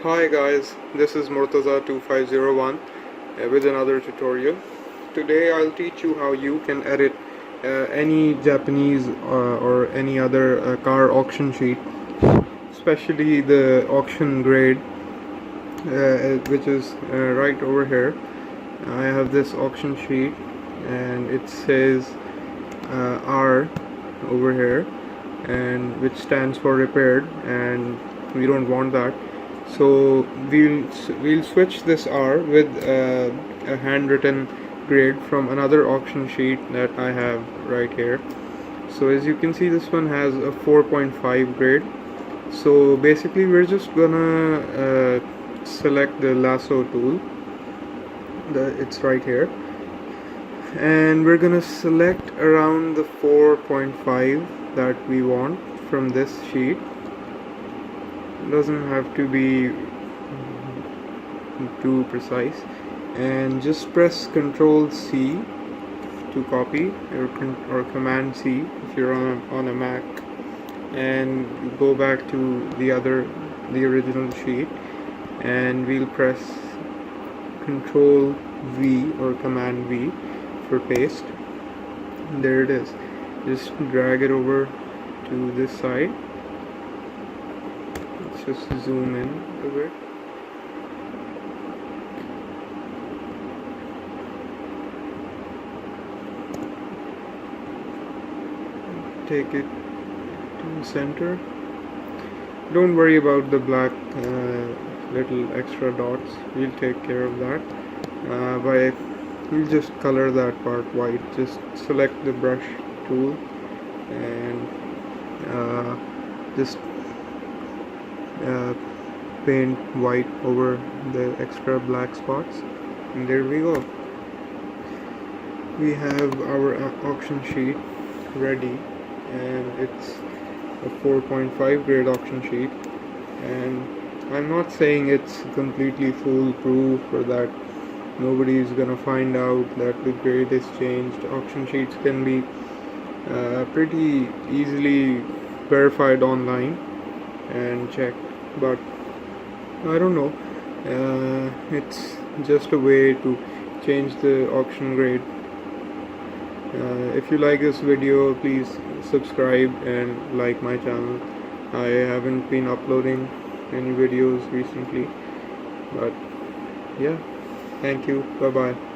Hi guys, this is Murtaza2501 with another tutorial. Today I'll teach you how you can edit any Japanese or any other car auction sheet, especially the auction grade, which is right over here. I have this auction sheet and it says R over here, and which stands for repaired, and we don't want that. So we'll switch this R with a handwritten grade from another auction sheet that I have right here. So as you can see, this one has a 4.5 grade. So basically we're just gonna select the lasso tool. It's right here, and we're gonna select around the 4.5 that we want from this sheet. Doesn't have to be too precise, and just press Ctrl C to copy, or Command C if you're on a Mac, and go back to the original sheet, and we'll press Ctrl V or Command V for paste. There it is. Just drag it over to this side. Let's just zoom in a bit. Take it to the center. Don't worry about the black little extra dots. We'll take care of that we'll just color that part white. Just select the brush tool and just paint white over the extra black spots, and there we go. We have our auction sheet ready, and it's a 4.5 grade auction sheet, and I'm not saying it's completely foolproof or that nobody's gonna find out that the grade is changed. Auction sheets can be pretty easily verified online and checked, but I don't know, it's just a way to change the auction grade. If you like this video, please subscribe and like my channel. I haven't been uploading any videos recently, but yeah, thank you, bye bye.